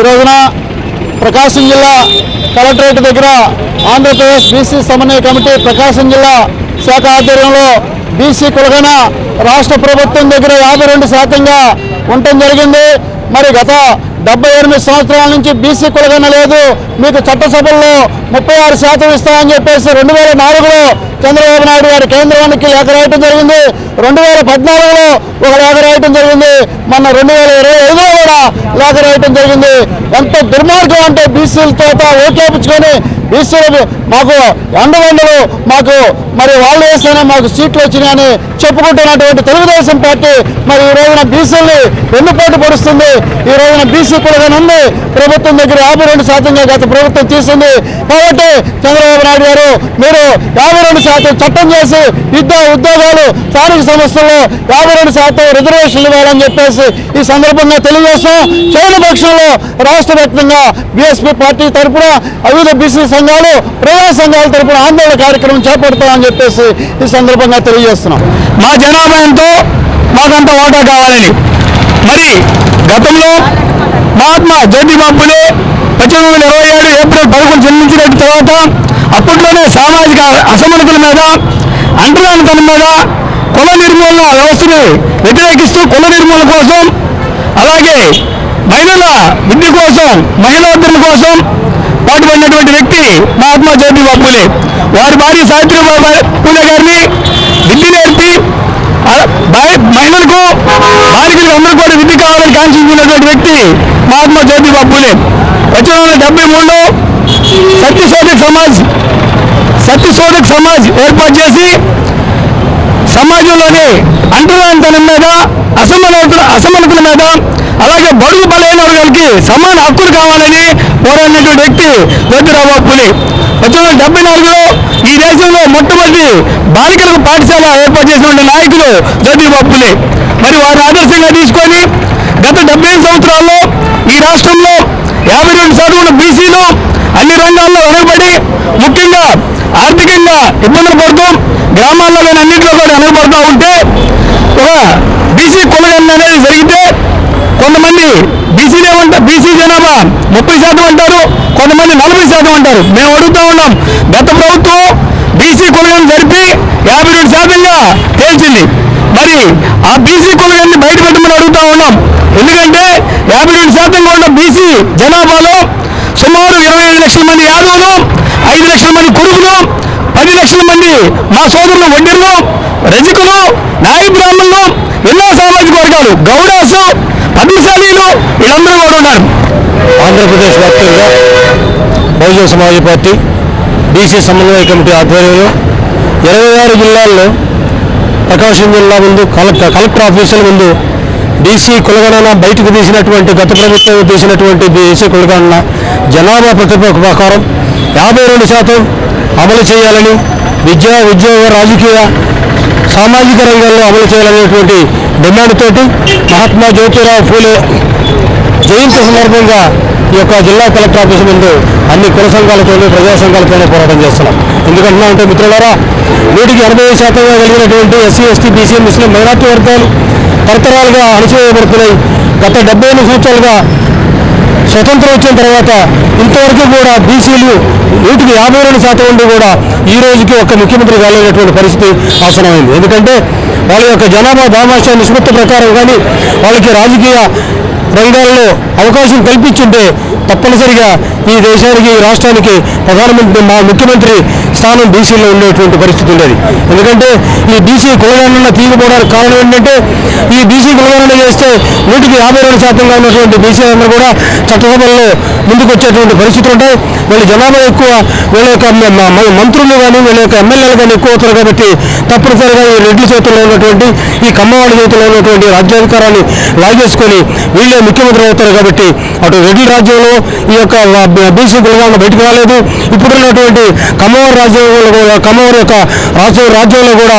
రోజున ప్రకాశం జిల్లా కలెక్టరేట్ దగ్గర ఆంధ్రప్రదేశ్ బీసీ సమన్వయ కమిటీ ప్రకాశం జిల్లా శాఖ ఆధ్వర్యంలో బీసీ కులగణ రాష్ట్ర ప్రభుత్వం దగ్గర 52% ఉండటం జరిగింది. మరి గత 78 సంవత్సరాల నుంచి బీసీ కులగణ లేదు, మీకు చట్టసభల్లో 36% ఇస్తామని చెప్పేసి 2004లో చంద్రబాబు నాయుడు గారి కేంద్రానికి లేఖ రాయటం జరిగింది. 2014లో ఒక లేఖ రాయటం జరిగింది. మొన్న 2025లో కూడా లేఖ రాయటం జరిగింది. ఎంత దుర్మార్గం అంటే బీసీలతో ఓకేపుచ్చుకొని బీసీలు మాకు అండదండలు మాకు మరి వాళ్ళు వేస్తేనే మాకు సీట్లు వచ్చినాయని చెప్పుకుంటున్నటువంటి తెలుగుదేశం పార్టీ మరి ఈ రోజున బీసీలని వెన్నుపోటు పొడుస్తుంది. ఈ రోజున బీసీ కులగణ ఉంది ప్రభుత్వం దగ్గర 52% గత ప్రభుత్వం తీసింది. కాబట్టి చంద్రబాబు నాయుడు గారు మీరు 52% చట్టం చేసి ఉద్యోగాలు స్థానిక సంస్థల్లో 52% రిజర్వేషన్లు ఇవ్వాలని చెప్పేసి ఈ సందర్భంగా తెలియజేస్తాం. చేయని పక్షంలో రాష్ట్ర వ్యాప్తంగా బీఎస్పీ పార్టీ తరఫున వివిధ బీసీ సంఘాలు ప్రజా సంఘాల తరఫున ఆందోళన కార్యక్రమం చేపడతామని చెప్పేసి ఈ సందర్భంగా తెలియజేస్తున్నాం. మా జనాభా ఎంతో మాకంత ఓటా కావాలని. మరి గతంలో మహాత్మా జ్యోతిబాబు ఫులే 1827 ఏప్రిల్ 11 జన్మించిన తర్వాత అప్పట్లోనే సామాజిక అసమానతల మీద అంటరానితనం మీద కుల నిర్మూలన వ్యవస్థను వ్యతిరేకిస్తూ కుల నిర్మూలన కోసం అలాగే మహిళల విద్య కోసం మహిళోద్ధరణ కోసం పాటుపడినటువంటి వ్యక్తి మహాత్మా జ్యోతిబాబు ఫులే. వారి భార్య సావిత్రిబాయి ఫులే గారిని విద్య నేర్పి మహిళలకు బాలికలకు అందరూ కూడా విద్య కావాలని కాంక్షించినటువంటి వ్యక్తి మహాత్మా జ్యోతిబాబు ఫులే. 1973లో సత్యశోధక్ సమాజ్ ఏర్పాటు చేసి సమాజంలోని అంటరానితనం మీద అసమానతల మీద అలాగే బడుగు బలైన వర్గాలకి సమాన హక్కులు కావాలని పోరాడినటువంటి వ్యక్తి జ్యోతిరావు ఫులే. 1974లో ఈ దేశంలో మొట్టమొదటి బాలికలకు పాఠశాల ఏర్పాటు చేసినటువంటి నాయకుడు జ్యోతిరావు ఫులే. మరి వారిని ఆదర్శంగా తీసుకొని గత 75 సంవత్సరాల్లో ఈ రాష్ట్రంలో 52% బీసీలు అన్ని రంగాల్లో వెనకబడి ముఖ్యంగా ఆర్థికంగా ఇబ్బందులు పడుతూ గ్రామాల్లో కానీ అన్నింటిలో కూడా వెనకబడుతూ ఉంటే ఒక బీసీ కులగణ అనేది జరిగితే కొంతమంది బీసీ జనాభా 30% అంటారు, కొంతమంది 40% అంటారు. మేము అడుగుతూ ఉన్నాం, గత ప్రభుత్వం బీసీ కులగణ జరిపి 52%గా తేల్చింది. మరి ఆ బీసీ కులగణని బయటపెట్టమని అడుగుతూ ఉన్నాం. ఎందుకంటే 52% ఉన్న బీసీ జనాభాలో సుమారు 25 లక్షల మంది యాదవులు, 5 లక్షల మంది కురుబులు, 10 లక్షల మంది మా సోదరులు వడ్డీలు, రజకులు, నాయి బ్రాహ్మణులు, ఎన్నో సామాజిక వర్గాలు, గౌడాసు, పద్మశాలీలు వీళ్ళందరూ కూడా ఉన్నారు. ఆంధ్రప్రదేశ్ వ్యాప్తంగా బహుజన సమాజ్ పార్టీ బీసీ సమన్వయ కమిటీ ఆధ్వర్యంలో 26 జిల్లాల్లో ప్రకాశం జిల్లా ముందు కలెక్టర్ ఆఫీసుల ముందు బీసీ కులగణన బయటకు తీసినటువంటి గత ప్రభుత్వం తీసినటువంటి బీసీ కులగణన జనాభా ప్రతిపాదన ప్రకారం 52% అమలు చేయాలని విద్యా ఉద్యోగ రాజకీయ సామాజిక రంగాల్లో అమలు చేయాలనేటువంటి డిమాండ్ తోటి మహాత్మా జ్యోతిరావు ఫూలే జయంతి సందర్భంగా ఈ యొక్క జిల్లా కలెక్టర్ ఆఫీసు ముందు అన్ని కుల సంఘాలతోనూ ప్రజా సంఘాలతోనూ పోరాటం చేస్తున్నాం. ఎందుకంటున్నామంటే మిత్రులారా, 80% కలిగినటువంటి ఎస్సీ ఎస్టీ బీసీ ముస్లిం మైనార్టీ వర్గాలు తరతరాలుగా అణచివేయబడుతున్నాయి. గత 78 సంవత్సరాలుగా స్వతంత్రం వచ్చిన తర్వాత ఇంతవరకు కూడా బీసీలు 52% ఉండి కూడా ఈ రోజుకి ఒక్క ముఖ్యమంత్రి కాలేనటువంటి పరిస్థితి ఆసనమైంది. ఎందుకంటే వాళ్ళ యొక్క జనాభా దామాషా నిష్పత్తి ప్రకారం కానీ వాళ్ళకి రాజకీయ రంగాల్లో అవకాశం కల్పించుంటే తప్పనిసరిగా ఈ దేశానికి ఈ రాష్ట్రానికి ప్రధానమంత్రి మా ముఖ్యమంత్రి స్థానం బీసీలో ఉండేటువంటి పరిస్థితి ఉండేది. ఎందుకంటే ఈ బీసీ కులగణన తీయకపోవడానికి కారణం ఏంటంటే ఈ బీసీ కులగణన చేస్తే 52%గా ఉన్నటువంటి బీసీ అందరూ కూడా చట్టసభల్లో ముందుకు వచ్చేటువంటి పరిస్థితులు ఉంటాయి. వీళ్ళ జనాభా ఎక్కువ, వీళ్ళ యొక్క మంత్రులు కానీ వీళ్ళ యొక్క ఎమ్మెల్యేలు కానీ ఎక్కువ అవుతారు. కాబట్టి తప్పనిసరిగా ఈ రెడ్డి చేతుల్లో ఉన్నటువంటి ఈ కమ్మవాడి చేతుల్లో ఉన్నటువంటి రాజ్యాధికారాన్ని లాగేసుకొని వీళ్ళే ముఖ్యమంత్రి అవుతారు. కాబట్టి అటు రెడ్డి రాజ్యంలో ఈ యొక్క బీసీ కులగణన బయటకు రాలేదు. ఇప్పుడున్నటువంటి కమ్మవారి కమ్మవారి యొక్క రాజ్యంలో కూడా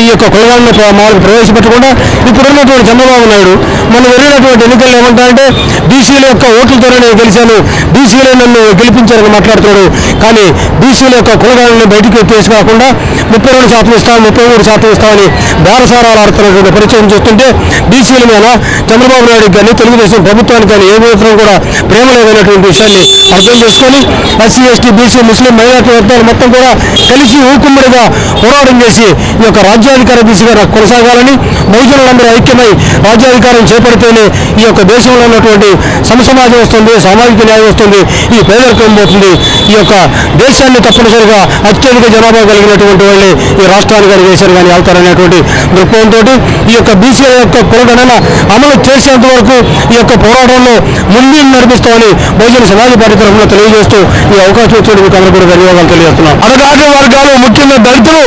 ఈ యొక్క కులగణను మాకు ప్రవేశపెట్టకుండా ఇప్పుడున్నటువంటి చంద్రబాబు నాయుడు మనం వెళ్ళినటువంటి ఎన్నికల్లో ఏమంటారంటే బీసీల యొక్క ఓట్లతోనే నేను గెలిచాను, బీసీలే నన్ను గెలిపించారని మాట్లాడుతున్నాడు. కానీ బీసీల యొక్క కులగణని బయటకు తీసుకురాకుండా 32% ఇస్తాను, 33% ఇస్తామని బేరసారాలు ఆడుతున్నటువంటి పరిచయం చూస్తుంటే బీసీల మీద చంద్రబాబు నాయుడు కానీ తెలుగుదేశం తెలుగుదేశం ప్రభుత్వానికి కానీ ఏ మాత్రం కూడా ప్రేమ లేదనేటువంటి విషయాన్ని అర్థం చేసుకొని ఎస్సీ ఎస్టీ బీసీ ముస్లిం మైనార్టీ వర్గాలు మొత్తం కూడా కలిసి ఊకుమ్మడిగా పోరాటం చేసి ఈ యొక్క రాజ్యాధికార దిశగా కొనసాగాలని, బహుజనులందరూ ఐక్యమై రాజ్యాధికారం చేపడితేనే ఈ యొక్క దేశంలో ఉన్నటువంటి సమసమాజం వస్తుంది, సామాజిక న్యాయం వస్తుంది, ఈ పేదరికం పోతుంది, ఈ యొక్క దేశాన్ని తప్పనిసరిగా అత్యధిక జనాభా కలిగినటువంటి వాళ్ళే ఈ రాష్ట్రాన్ని కానీ దేశాన్ని కానీ వెళ్తారనేటువంటి దృక్పథంతో ఈ యొక్క బీసీల యొక్క కులగణన అమలు చేసేంత వరకు ఈ యొక్క పోరాటంలో ముందు నడిపిస్తామని బహుజన సమాజ పార్టీ తరఫున తెలియజేస్తూ ఈ అవకాశం ఇచ్చేందుకు మీకు అందరూ కూడా ధన్యవాదాలు తెలియజేస్తున్నాం. అణగారిన వర్గాలు ముఖ్యంగా దళితులు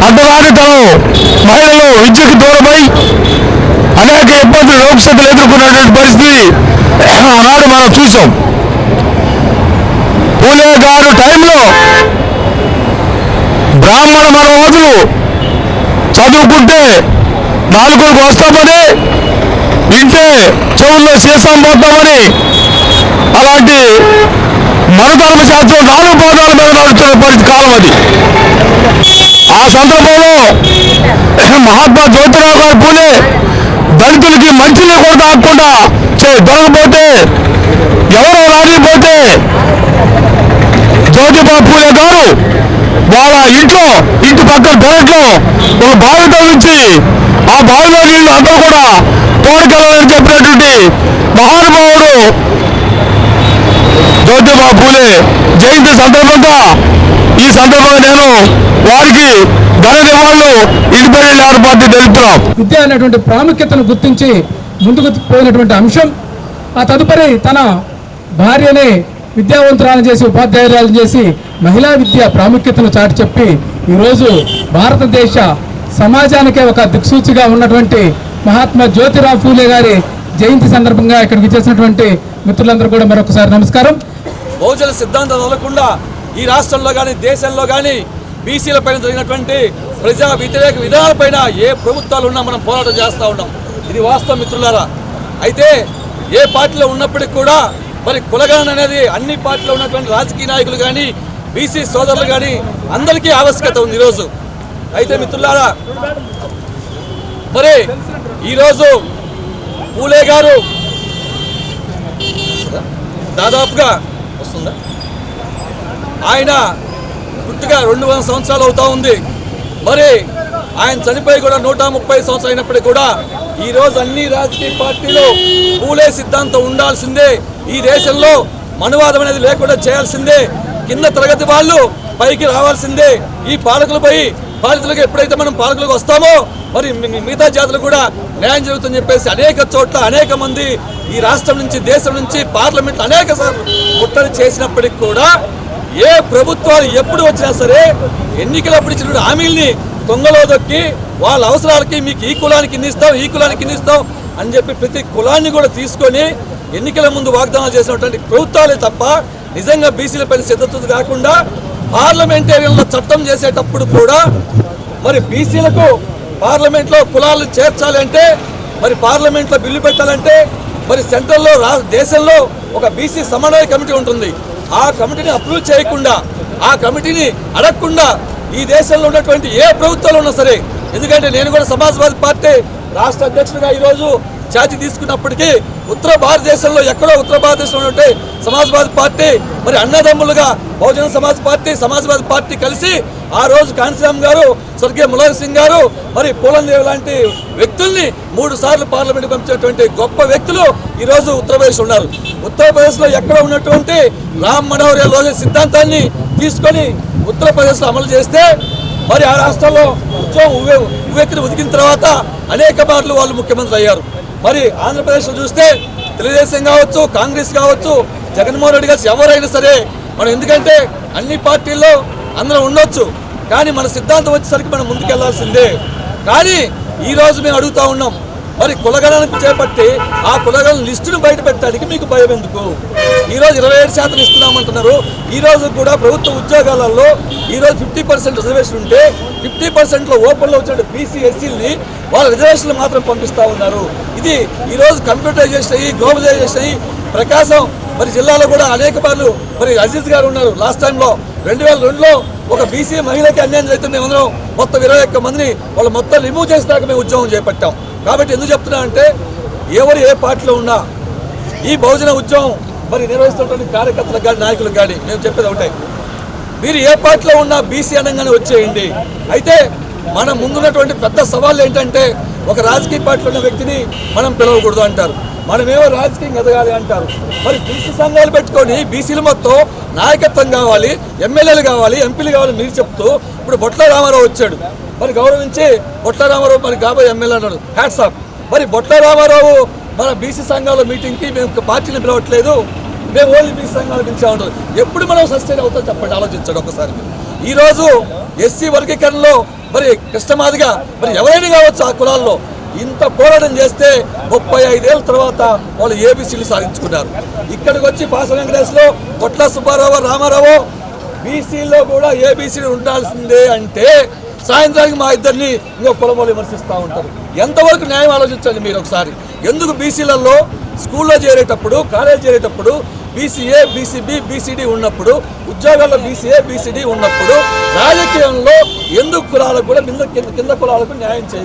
అర్ధరాగతనం మహిళలు విద్యకు దూరమై అనేక ఇబ్బందులు లోక్సభలు ఎదుర్కొన్నటువంటి పరిస్థితి ఆనాడు మనం చూసాం. పూలే గారు టైంలో బ్రాహ్మణ మనవతులు చదువుకుంటే నాలుగులకు వస్తామని, వింటే చెవుల్లో సీసం పోతామని, అలాంటి మనధర్మ శాస్త్రం 4 పాదాల మీద నడుస్తున్న కాలం అది. ఆ సందర్భంలో మహాత్మా జ్యోతిరావు గారు పూలే దళితులకి మంచిని కూడా తాగకుండా దొరకపోతే, ఎవరో రానిపోతే జ్యోతిబా పూలే గారు వాళ్ళ ఇంటి పక్కన పెరట్లో ఒక బావి తవ్వించి ఆ బావిలో నీళ్లు అందరూ కూడా తోడుకెళ్ళాలని చెప్పినటువంటి మహానుభావుడు జ్యోతిబా పూలే జయంతి సందర్భంగా ఈ సందర్భంగా నేను వారికి ఘన నివాళులు ఇండిపెండెంట్ లేబర్ పార్టీ తెలుపుతున్నాం. విద్య అనేటువంటి ప్రాముఖ్యతను గుర్తించి ముందుకు పోయినటువంటి అంశం. ఆ తదుపరి తన భార్యనే విద్యావంతురాలను చేసి ఉపాధ్యాయురాలను చేసి మహిళా విద్య ప్రాముఖ్యతను చాటి చెప్పి ఈరోజు భారతదేశ సమాజానికే ఒక దిక్సూచిగా ఉన్నటువంటి మహాత్మా జ్యోతిరావు ఫూలే గారి జయంతి సందర్భంగా ఇక్కడికి చేసినటువంటి మిత్రులందరూ కూడా మరొకసారి నమస్కారం. బహుజన సిద్ధాంతం వదలకుండా ఈ రాష్ట్రంలో కానీ దేశంలో కానీ బీసీల పైన జరిగినటువంటి ప్రజా వ్యతిరేక విధానాలపైన ఏ ప్రభుత్వాలు ఉన్నా మనం పోరాటం చేస్తూ ఉన్నాం. ఇది వాస్తవం మిత్రులారా. అయితే ఏ పార్టీలో ఉన్నప్పటికీ కూడా మరి కులగణన అనేది అన్ని పార్టీలో ఉన్నటువంటి రాజకీయ నాయకులు కానీ బీసీ సోదరులు కానీ అందరికీ ఆవశ్యకత ఉంది ఈరోజు. అయితే మిత్రులారా, మరి ఈరోజు పూలే గారు దాదాపుగా వస్తుందా ఆయన పుట్టుగా 200 సంవత్సరాలు అవుతా ఉంది. మరి ఆయన చనిపోయి కూడా 130 సంవత్సరాలు అయినప్పటికీ కూడా ఈరోజు అన్ని రాజకీయ పార్టీలు పూలే సిద్ధాంతం ఉండాల్సిందే, ఈ దేశంలో మనువాదం అనేది లేకుండా చేయాల్సిందే, కింద తరగతి వాళ్ళు పైకి రావాల్సిందే, ఈ పాలకులకు ఎప్పుడైతే మనం పాలకులకు వస్తామో మరి మిగతా జాతులు కూడా న్యాయం జరుగుతుందని చెప్పేసి అనేక చోట్ల అనేక మంది ఈ రాష్ట్రం నుంచి దేశం నుంచి పార్లమెంట్ అనేక సార్లు ముట్టడి చేసినప్పటికి కూడా ఏ ప్రభుత్వాలు ఎప్పుడు వచ్చినా సరే ఎన్నికలప్పుడు ఇచ్చిన హామీల్ని దొంగలో దొక్కి వాళ్ళ అవసరాలకి మీకు ఈ కులానికి ఇన్ని ఇస్తాం అని చెప్పి ప్రతి కులాన్ని కూడా తీసుకొని ఎన్నికల ముందు వాగ్దానాలు చేసినటువంటి ప్రభుత్వాలే తప్ప నిజంగా బీసీలపైన సిద్ధత కాకుండా పార్లమెంటేరియన్లో చట్టం చేసేటప్పుడు కూడా మరి బీసీలకు పార్లమెంట్లో కులాలను చేర్చాలంటే, మరి పార్లమెంట్లో బిల్లు పెట్టాలంటే మరి సెంట్రల్లో దేశంలో ఒక బీసీ సమన్వయ కమిటీ ఉంటుంది. ఆ కమిటీని అప్రూవ్ చేయకుండా, ఆ కమిటీని అడగకుండా ఈ దేశంలో ఉన్నటువంటి ఏ ప్రభుత్వాలు ఉన్నా సరే, ఎందుకంటే నేను కూడా సమాజ్వాదీ పార్టీ రాష్ట్ర అధ్యక్షుడిగా ఈరోజు ఛార్జీ తీసుకున్నప్పటికీ ఉత్తర భారతదేశంలో ఎక్కడో ఉత్తర భారతదేశంలో ఉంటే సమాజ్వాదీ పార్టీ మరి అన్నదమ్ములుగా బహుజన సమాజ్వాదీ పార్టీ కలిసి ఆ రోజు కాంశీరామ్ గారు, స్వర్గీయ ములాయం సింగ్ గారు, మరి పూలన్ దేవ్ లాంటి వ్యక్తుల్ని 3 సార్లు పార్లమెంట్ పంపించినటువంటి గొప్ప వ్యక్తులు ఈరోజు ఉత్తరప్రదేశ్ ఉన్నారు. ఉత్తరప్రదేశ్లో ఎక్కడ ఉన్నటువంటి రామ్ మనోహర్ లోహిత్ సిద్ధాంతాన్ని తీసుకొని ఉత్తరప్రదేశ్లో అమలు చేస్తే మరి ఆ రాష్ట్రంలో ఉవ్వెత్తిని ఉదికిన తర్వాత అనేక మార్లు వాళ్ళు ముఖ్యమంత్రి అయ్యారు. మరి ఆంధ్రప్రదేశ్లో చూస్తే తెలుగుదేశం కావచ్చు, కాంగ్రెస్ కావచ్చు, జగన్మోహన్ రెడ్డి గారు ఎవరైనా సరే మనం, ఎందుకంటే అన్ని పార్టీల్లో అందరం ఉండొచ్చు, కానీ మన సిద్ధాంతం వచ్చేసరికి మనం ముందుకెళ్లాల్సిందే. కానీ ఈరోజు మేము అడుగుతా ఉన్నాం, మరి కులగణనకు చేపట్టి ఆ కులగణన లిస్టును బయట పెట్టడానికి మీకు భయం ఎందుకు? ఈరోజు 27% ఇస్తున్నామంటున్నారు. ఈరోజు కూడా ప్రభుత్వ ఉద్యోగాలలో ఈరోజు 50% రిజర్వేషన్ ఉంటే 50%లో ఓపెన్లో వచ్చిన బీసీ ఎస్సీలని వాళ్ళ రిజర్వేషన్లు మాత్రం పంపిస్తూ ఉన్నారు. ఇది ఈరోజు కంప్యూటరైజేషన్ అయ్యి, గ్లోబలైజేషన్ అయ్యి ప్రకాశం మరి జిల్లాలో కూడా అనేక మార్లు మరి అజీజ్ గారు ఉన్నారు. లాస్ట్ టైంలో 2002లో ఒక బీసీ మహిళకి అన్యాయం జరుగుతుంది. అందరం మొత్తం 21 మందిని వాళ్ళు మొత్తం రిమూవ్ చేసినాక మేము ఉద్యోగం చేపట్టాం. కాబట్టి ఎందుకు చెప్తున్నా అంటే ఎవరు ఏ పార్టీలో ఉన్నా ఈ బహుజన ఉద్యమం మరి నిర్వహిస్తున్నటువంటి కార్యకర్తలకు కానీ నాయకులకు కానీ మేము చెప్పేది ఒకటే, మీరు ఏ పార్టీలో ఉన్నా బీసీ అనగానే వచ్చేయండి. అయితే మన ముందున్నటువంటి పెద్ద సవాళ్ళు ఏంటంటే ఒక రాజకీయ పార్టీలో ఉన్న వ్యక్తిని మనం పిలవకూడదు అంటారు, మనమేమో రాజకీయం ఎదగాలి అంటారు. మరి బీసీ సంఘాలు పెట్టుకొని బీసీలు మొత్తం నాయకత్వం కావాలి, ఎమ్మెల్యేలు కావాలి, ఎంపీలు కావాలి మీరు చెప్తూ ఇప్పుడు బొట్ల రామారావు వచ్చాడు, మరి గౌరవించి బొట్ల రామారావు మరి కాబోయే ఎమ్మెల్యే అన్నాడు, హ్యాట్స్ ఆఫ్. మరి బొట్ల రామారావు మన బీసీ సంఘాల మీటింగ్కి మేము పార్టీని పిలవట్లేదు, మేము ఓన్లీ బీసీ సంఘాలు పిలిచామంటారు. ఎప్పుడు మనం సస్టైన్ అవుతాం చెప్పండి, ఆలోచించండి ఒకసారి. ఈరోజు ఎస్సీ వర్గీకరణలో మరి కృష్ణమాదిగా మరి ఎవరైనా కావచ్చు ఆ కులాల్లో ఇంత పోరాటం చేస్తే 35 ఏళ్ళ తర్వాత వాళ్ళు ఏబీసీలు సాధించుకున్నారు. ఇక్కడికి వచ్చి పాస వెంకటేశ్లో కొట్ల సుబ్బారావు రామారావు బీసీలో కూడా ఏబీసీలు ఉండాల్సిందే అంటే సాయంత్రానికి మా ఇద్దరిని ఇంకో కులం వాళ్ళు విమర్శిస్తూ ఉంటారు. ఎంతవరకు న్యాయం ఆలోచించండి మీరు ఒకసారి. ఎందుకు బీసీలలో స్కూల్లో చేరేటప్పుడు కాలేజ్ చేరేటప్పుడు బీసీఏ బీసీబీ బీసీడీ ఉన్నప్పుడు, ఉద్యోగాల్లో బీసీఏ బీసీడీ ఉన్నప్పుడు రాజకీయంలో ఎందుకు కులాలకు కూడా కింద కులాలకు న్యాయం చేయాలి?